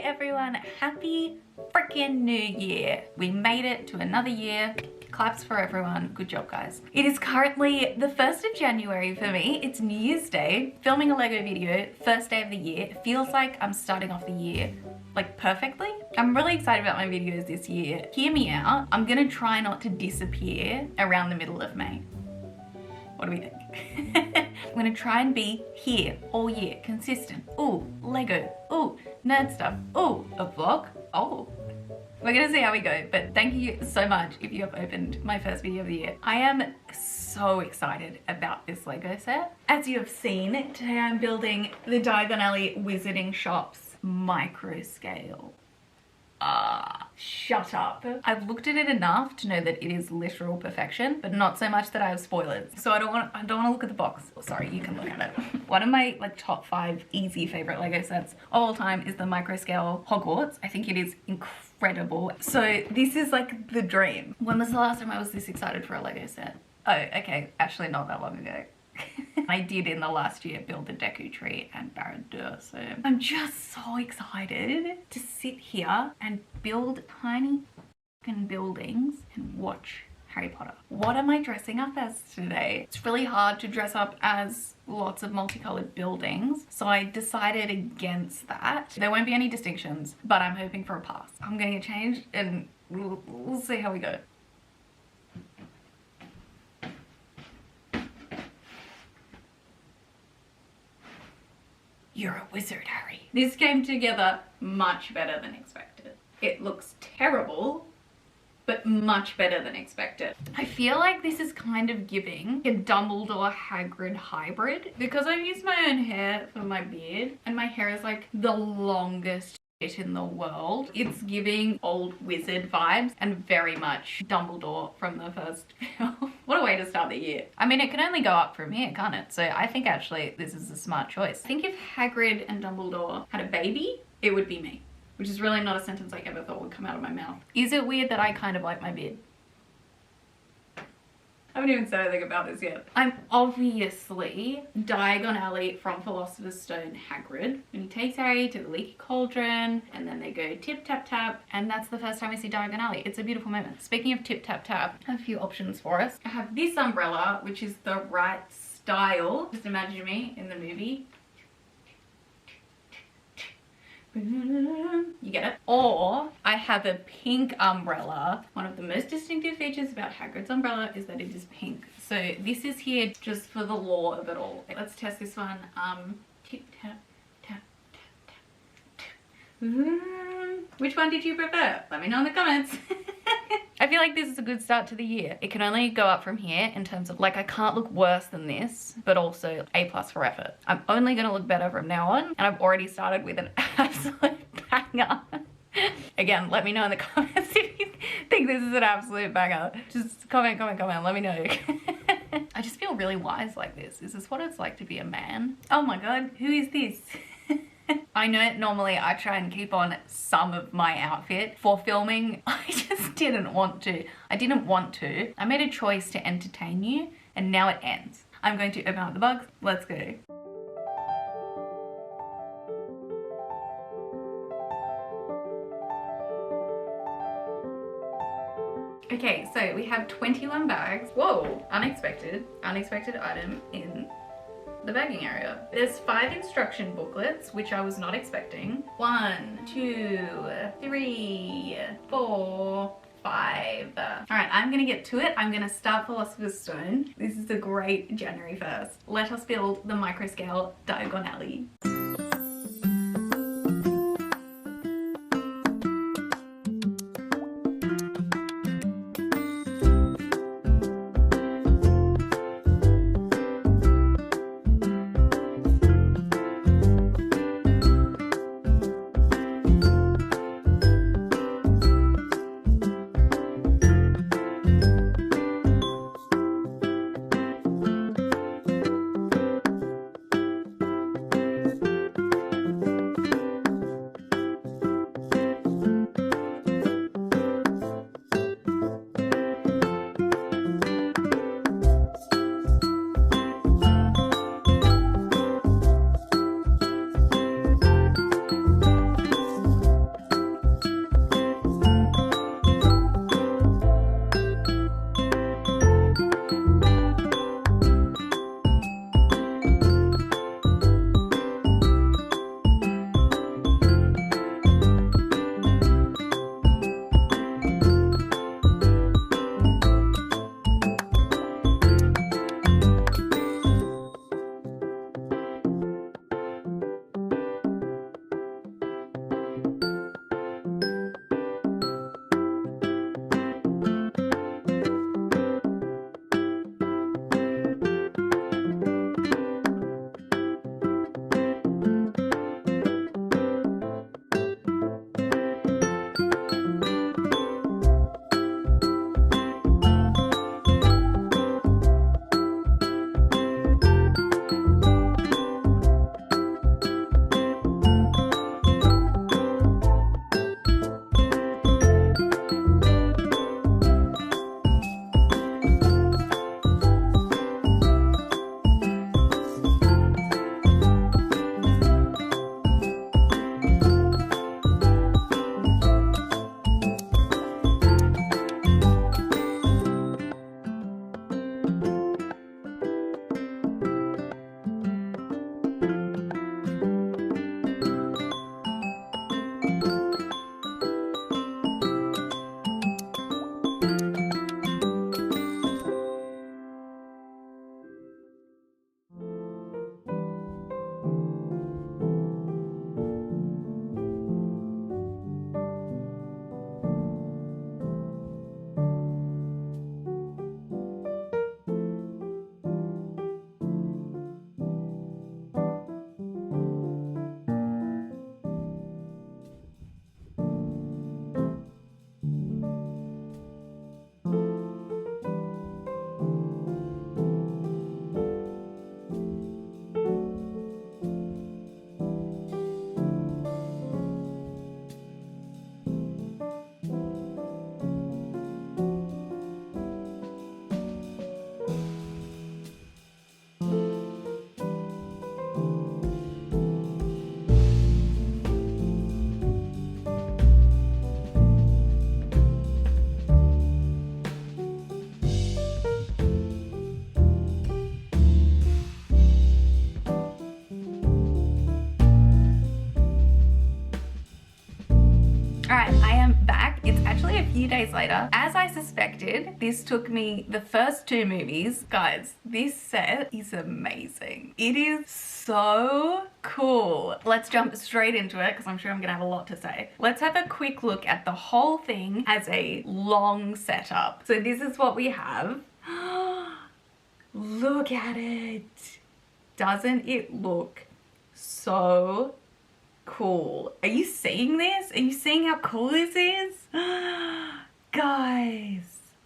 everyone, happy freaking new year. We made it to another year. Claps for everyone. Good job, guys. It is currently the 1st of January for me. It's New Year's Day. Filming a Lego video, first day of the year. It feels like I'm starting off the year like perfectly. I'm really excited about my videos this year. Hear me out. I'm gonna try not to disappear around the middle of May. What do we think? I'm gonna try and be here all year, consistent. Ooh, Lego. Ooh, nerd stuff. Ooh, a vlog. Oh. We're gonna see how we go, but thank you so much if you have opened my first video of the year. I am so excited about this Lego set. As you have seen, today I'm building the Diagon Wizarding Shop's micro scale. Shut up. I've looked at it enough to know that it is literal perfection, but not so much that I have spoilers. So I don't want to look at the box. Oh, sorry, you can look at it. One of my like top 5 easy favorite Lego sets of all time is the micro scale Hogwarts. I think it is incredible. So this is like the dream. When was the last time I was this excited for a Lego set? Oh, okay, actually not that long ago. I did in the last year build the Deku Tree and Barad-dûr, so I'm just so excited to sit here and build tiny fucking buildings and watch Harry Potter. What am I dressing up as today? It's really hard to dress up as lots of multicolored buildings, so I decided against that. There won't be any distinctions, but I'm hoping for a pass. I'm gonna get changed and we'll see how we go. You're a wizard, Harry. This came together much better than expected. It looks terrible, but much better than expected. I feel like this is kind of giving a Dumbledore Hagrid hybrid because I've used my own hair for my beard and my hair is like the longest shit in the world. It's giving old wizard vibes and very much Dumbledore from the first film. What a way to start the year. I mean, it can only go up from here, can't it? So I think actually this is a smart choice. I think if Hagrid and Dumbledore had a baby, it would be me. Which is really not a sentence I ever thought would come out of my mouth. Is it weird that I kind of like my beard? I haven't even said anything about this yet. I'm obviously Diagon Alley from Philosopher's Stone Hagrid. And he takes Harry to the Leaky Cauldron and then they go tip tap tap and that's the first time we see Diagon Alley. It's a beautiful moment. Speaking of tip tap tap, I have a few options for us. I have this umbrella, which is the right style. Just imagine me in the movie. You get it? Or I have a pink umbrella. One of the most distinctive features about Hagrid's umbrella is that it is pink. So this is here just for the lore of it all. Let's test this one. Tip tap tap tap tap tap. Which one did you prefer? Let me know in the comments. I feel like this is a good start to the year. It can only go up from here in terms of like I can't look worse than this, but also A+ for effort. I'm only gonna look better from now on and I've already started with an absolute banger. Again, let me know in the comments if you think this is an absolute banger. Just comment, let me know. I just feel really wise like this. Is this what it's like to be a man? Oh my god, who is this? I know normally I try and keep on some of my outfit for filming. I just didn't want to. I didn't want to. I made a choice to entertain you and now it ends. I'm going to open up the box. Let's go. Okay, so we have 21 bags. Whoa, unexpected item in the bagging area. There's 5 instruction booklets, which I was not expecting. 1, 2, 3, 4, 5. All right, I'm gonna get to it. I'm gonna start Philosopher's Stone. This is a great January 1st. Let us build the micro scale Diagon Alley. actually a few days later. As I suspected, this took me the first 2 movies. Guys, this set is amazing. It is so cool. Let's jump straight into it because I'm sure I'm gonna have a lot to say. Let's have a quick look at the whole thing as a long setup. So this is what we have. Look at it. Doesn't it look so cool? Are you seeing this? Are you seeing how cool this is? Guys.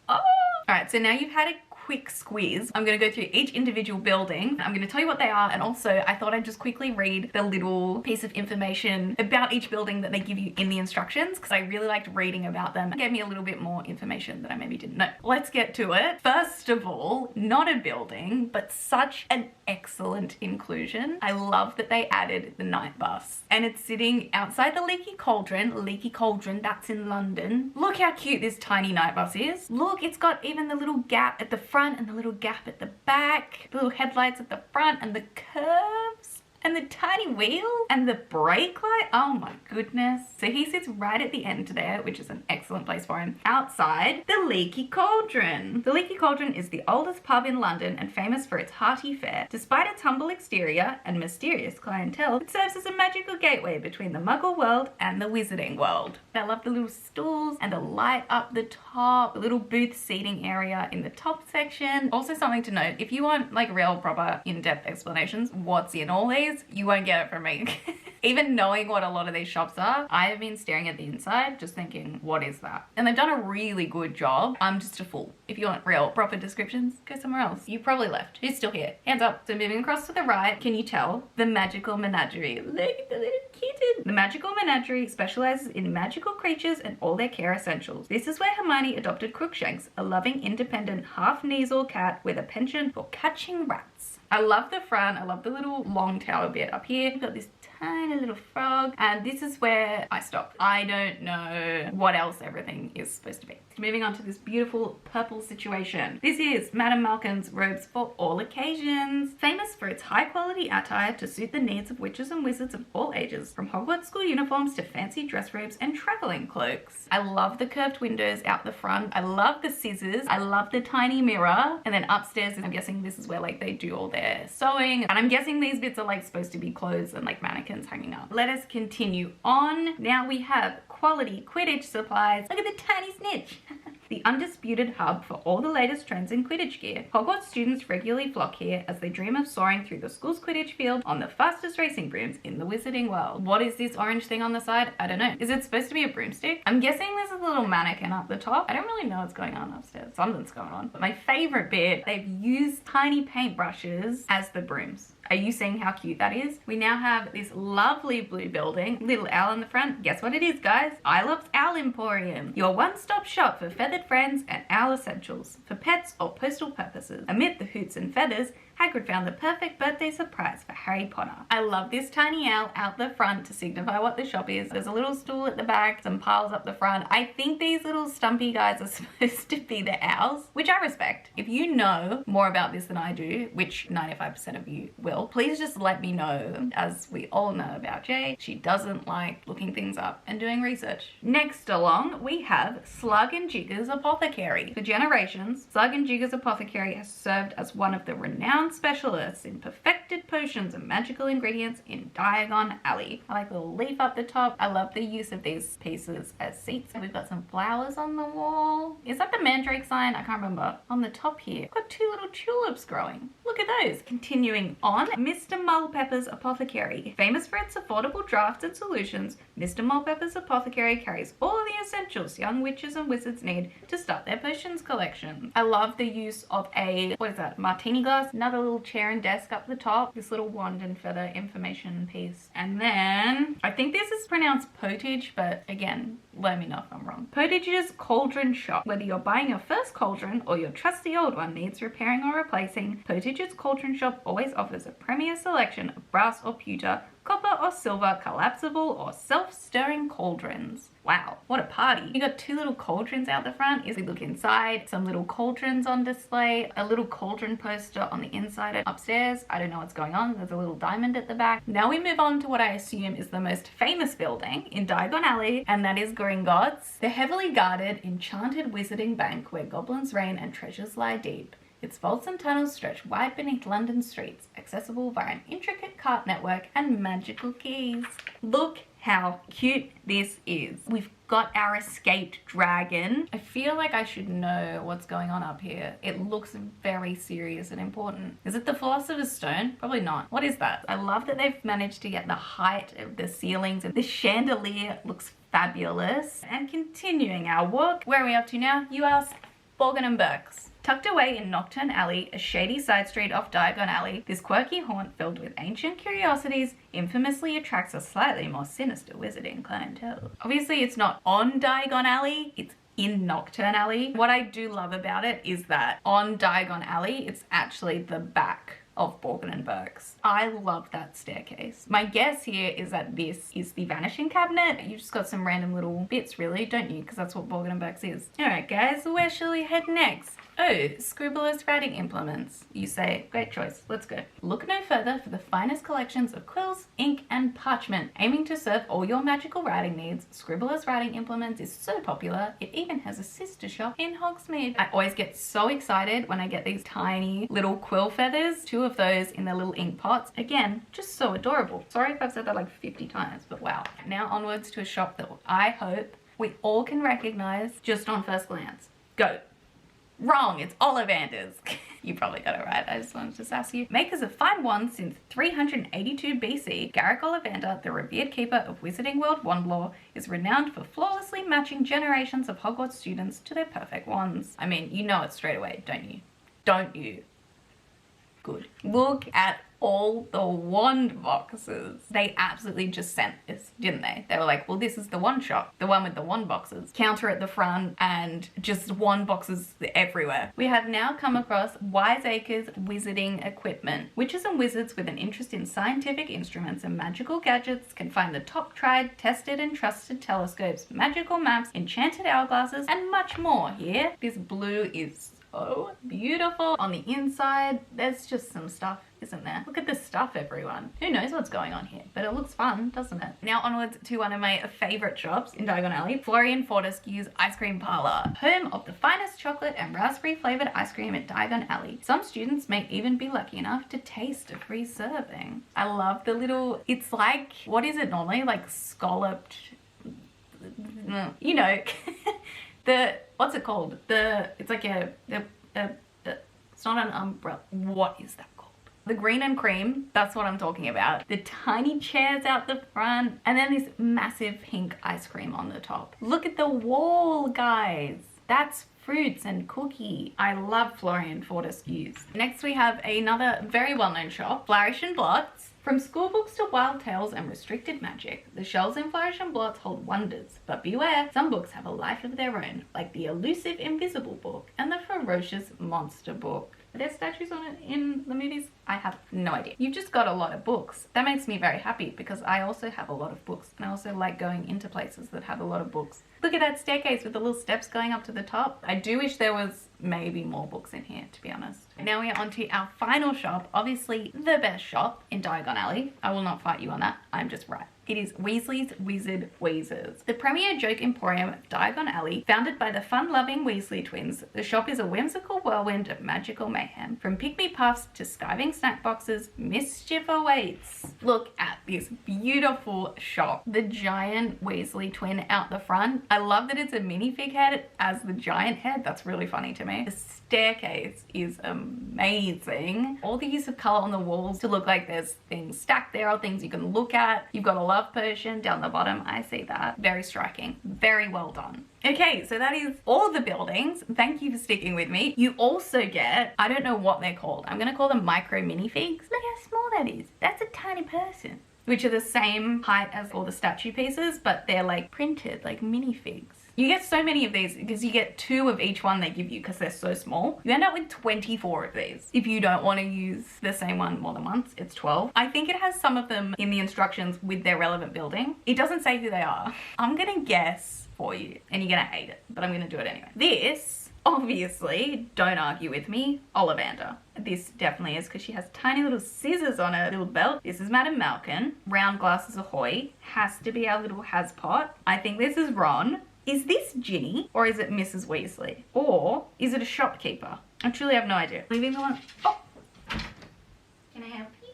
Oh. All right, so now you've had a quick squeeze. I'm going to go through each individual building. I'm going to tell you what they are, and also I thought I'd just quickly read the little piece of information about each building that they give you in the instructions, because I really liked reading about them. It gave me a little bit more information that I maybe didn't know. Let's get to it. First of all, not a building, but such an excellent inclusion. I love that they added the night bus, and it's sitting outside the Leaky Cauldron. Leaky Cauldron, that's in London. Look how cute this tiny night bus is. Look, it's got even the little gap at the front and the little gap at the back, the little headlights at the front and the curves and the tiny wheel and the brake light. Oh my goodness. So he sits right at the end there, which is an excellent place for him. Outside the Leaky Cauldron. The Leaky Cauldron is the oldest pub in London and famous for its hearty fare. Despite its humble exterior and mysterious clientele, it serves as a magical gateway between the Muggle world and the Wizarding world. I love the little stools and the light up the top, the little booth seating area in the top section. Also something to note, if you want like real proper in-depth explanations, what's in all these, you won't get it from me. Even knowing what a lot of these shops are, I have been staring at the inside just thinking, what is that? And they've done a really good job. I'm just a fool. If you want real proper descriptions, go somewhere else. You probably left. Who's still here? Hands up. So moving across to the right, can you tell? The Magical Menagerie. Look at the little kitten. The Magical Menagerie specializes in magical creatures and all their care essentials. This is where Hermione adopted Crookshanks, a loving, independent, half-nasal cat with a penchant for catching rats. I love the front. I love the little long tower bit up here. We've got this tiny little frog, and this is where I stopped. I don't know what else everything is supposed to be. Moving on to this beautiful purple situation. This is Madame Malkin's robes for all occasions. Famous for its high quality attire to suit the needs of witches and wizards of all ages, from Hogwarts school uniforms to fancy dress robes and traveling cloaks. I love the curved windows out the front. I love the scissors. I love the tiny mirror. And then upstairs, I'm guessing this is where like they do all their sewing. And I'm guessing these bits are like supposed to be clothes and like mannequins hanging up. Let us continue on. Now we have quality Quidditch supplies. Look at the tiny snitch. The undisputed hub for all the latest trends in Quidditch gear. Hogwarts students regularly flock here as they dream of soaring through the school's Quidditch field on the fastest racing brooms in the Wizarding world. What is this orange thing on the side? I don't know. Is it supposed to be a broomstick? I'm guessing there's a little mannequin up the top. I don't really know what's going on upstairs. Something's going on. But my favorite bit, they've used tiny paintbrushes as the brooms. Are you seeing how cute that is? We now have this lovely blue building, little owl in the front. Guess what it is, guys? Ilops Owl Emporium, your one-stop shop for feathered friends and owl essentials, for pets or postal purposes. Amid the hoots and feathers, Hagrid found the perfect birthday surprise for Harry Potter. I love this tiny owl out the front to signify what the shop is. There's a little stool at the back, some piles up the front. I think these little stumpy guys are supposed to be the owls, which I respect. If you know more about this than I do, which 95% of you will, please just let me know. As we all know about Jay, she doesn't like looking things up and doing research. Next along, we have Slug and Jigger's Apothecary. For generations, Slug and Jigger's Apothecary has served as one of the renowned specialists in perfected potions and magical ingredients in Diagon Alley. I like the little leaf up the top. I love the use of these pieces as seats. We've got some flowers on the wall. Is that the mandrake sign? I can't remember. On the top here, we've got 2 little tulips growing. Look at those. Continuing on, Mr. Mulpepper's Apothecary. Famous for its affordable drafts and solutions, Mr. Mulpepper's Apothecary carries all the essentials young witches and wizards need to start their potions collection. I love the use of a, what is that, martini glass? Another little chair and desk up the top. This little wand and feather information piece. And then, I think this is pronounced Potage, but again, let me know if I'm wrong. Potage's Cauldron Shop. Whether you're buying your first cauldron or your trusty old one needs repairing or replacing, Potage's Cauldron Shop always offers a premier selection of brass or pewter copper or silver collapsible or self-stirring cauldrons. Wow, what a party. You got two little cauldrons out the front. As we look inside, some little cauldrons on display, a little cauldron poster on the inside upstairs. I don't know what's going on. There's a little diamond at the back. Now we move on to what I assume is the most famous building in Diagon Alley, and that is Gringotts, the heavily guarded, enchanted wizarding bank where goblins reign and treasures lie deep. Its vaults and tunnels stretch wide beneath London streets, accessible via an intricate cart network and magical keys. Look how cute this is. We've got our escaped dragon. I feel like I should know what's going on up here. It looks very serious and important. Is it the Philosopher's Stone? Probably not. What is that? I love that they've managed to get the height of the ceilings, and the chandelier looks fabulous. And continuing our walk, where are we up to now, you ask? Borgin and Burke's. Tucked away in Nocturne Alley, a shady side street off Diagon Alley, this quirky haunt filled with ancient curiosities infamously attracts a slightly more sinister wizarding clientele. Obviously, it's not on Diagon Alley, it's in Nocturne Alley. What I do love about it is that on Diagon Alley, it's actually the back of Borgin and Burke's. I love that staircase. My guess here is that this is the vanishing cabinet. You've just got some random little bits really, don't you? Because that's what Borgin and Burke's is. Alright guys, where shall we head next? Oh, scribblers writing implements. You say, great choice, let's go. Look no further for the finest collections of quills, ink, and parchment. Aiming to serve all your magical writing needs, Scribblers Writing Implements is so popular, it even has a sister shop in Hogsmeade. I always get so excited when I get these tiny little quill feathers, 2 of those in their little ink pots. Again, just so adorable. Sorry if I've said that like 50 times, but wow. Now onwards to a shop that I hope we all can recognize just on first glance. Go. Wrong, it's Ollivander's. You probably got it right, I just wanted to sass you. Makers of fine wands since 382 BC, Garrick Ollivander, the revered keeper of Wizarding World wand lore, is renowned for flawlessly matching generations of Hogwarts students to their perfect wands. I mean, you know it straight away, don't you? Don't you? Good. Look at all the wand boxes. They absolutely just sent this, didn't they? They were like, well, this is the wand shop, the one with the wand boxes. Counter at the front and just wand boxes everywhere. We have now come across Wiseacre's Wizarding Equipment. Witches and wizards with an interest in scientific instruments and magical gadgets can find the top tried, tested and trusted telescopes, magical maps, enchanted hourglasses and much more here. This blue is so beautiful. On the inside, there's just some stuff, isn't there? Look at the stuff, everyone. Who knows what's going on here, but it looks fun, doesn't it? Now onwards to one of my favorite shops in Diagon Alley, Florian Fortescue's Ice Cream Parlor, home of the finest chocolate and raspberry flavored ice cream at Diagon Alley. Some students may even be lucky enough to taste a free serving. I love the little, it's like, what is it normally? Like scalloped, you know, what's it called? It's like it's not an umbrella. What is that called? The green and cream, that's what I'm talking about. The tiny chairs out the front, and then this massive pink ice cream on the top. Look at the wall, guys. That's fruits and cookie. I love Florian Fortescue's. Next we have another very well-known shop, Flourish and Blots. From schoolbooks to wild tales and restricted magic, the shelves in Flourish and Blots hold wonders. But beware, some books have a life of their own, like the elusive Invisible Book and the ferocious Monster Book. Are there statues on it in the movies? I have no idea. You've just got a lot of books. That makes me very happy because I also have a lot of books and I also like going into places that have a lot of books. Look at that staircase with the little steps going up to the top. I do wish there was maybe more books in here, to be honest. Now we are on to our final shop, obviously the best shop in Diagon Alley. I will not fight you on that, I'm just right. It is Weasley's Wizard Wheezers, the premier joke emporium of Diagon Alley. Founded by the fun-loving Weasley twins, the shop is a whimsical whirlwind of magical mayhem. From pygmy puffs to skiving snack boxes, mischief awaits. Look at this beautiful shop. The giant Weasley twin out the front. I love that it's a minifig head as the giant head. That's really funny to me. The staircase is amazing. All the use of color on the walls to look like there's things stacked there or things you can look at. You've got a love potion down the bottom. I see that. Very striking. Very well done. Okay, so that is all the buildings. Thank you for sticking with me. You also get, I don't know what they're called. I'm gonna call them micro minifigs. Look how small that is. That's a tiny person. which are the same height as all the statue pieces, but they're like printed like minifigs. You get so many of these because you get 2 of each one they give you because they're so small. You end up with 24 of these. If you don't want to use the same one more than once, it's 12. I think it has some of them in the instructions with their relevant building. It doesn't say who they are. I'm gonna guess for you and you're gonna hate it, but I'm gonna do it anyway. This, obviously, don't argue with me, Ollivander. This definitely is because she has tiny little scissors on her little belt. This is Madame Malkin. Round glasses ahoy. Has to be our little Haspot. I think this is Ron. Is this Ginny or is it Mrs. Weasley? Or is it a shopkeeper? I truly have no idea. Leaving the one. Oh! Can I help you?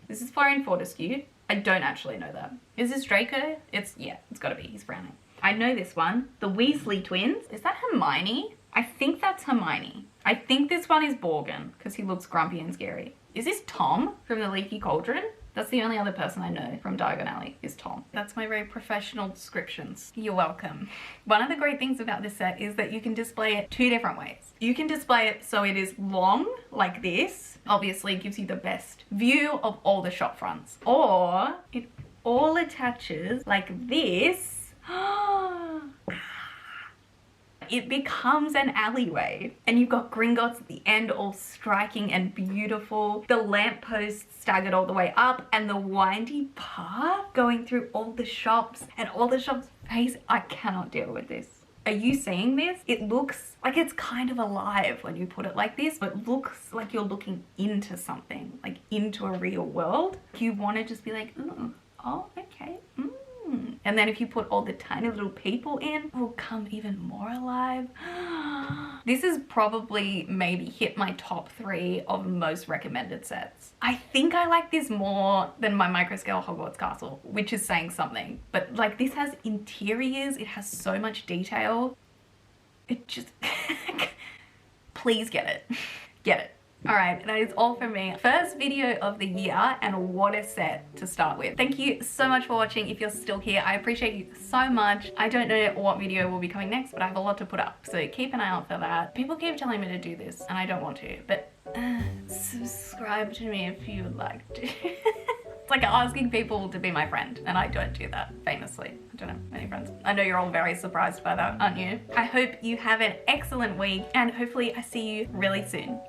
This is Florian Fortescue. I don't actually know that. Is this Draco? Yeah, it's gotta be. He's frowning. I know this one. The Weasley twins. Is that Hermione? I think that's Hermione. I think this one is Borgin because he looks grumpy and scary. Is this Tom from the Leaky Cauldron? That's the only other person I know from Diagon Alley is Tom. That's my very professional descriptions. You're welcome. One of the great things about this set is that you can display it 2 different ways. You can display it so it is long, like this. Obviously it gives you the best view of all the shop fronts. Or it all attaches like this. It becomes an alleyway and you've got Gringotts at the end all striking and beautiful, the lampposts staggered all the way up and the windy path going through all the shops and all the shops face. I cannot deal with this. Are you seeing this? It looks like it's kind of alive when you put it like this, but it looks like you're looking into something, like into a real world. You want to just be like, ooh, oh, okay. And then if you put all the tiny little people in, it will come even more alive. This is probably maybe hit my top 3 of most recommended sets. I think I like this more than my microscale Hogwarts castle, which is saying something. But like this has interiors, it has so much detail. It just, please get it, get it. Alright, that is all from me. First video of the year and what a set to start with. Thank you so much for watching. If you're still here, I appreciate you so much. I don't know what video will be coming next, but I have a lot to put up, so keep an eye out for that. People keep telling me to do this and I don't want to, but subscribe to me if you would like to. It's like asking people to be my friend and I don't do that, famously. I don't have many friends. I know you're all very surprised by that, aren't you? I hope you have an excellent week and hopefully I see you really soon.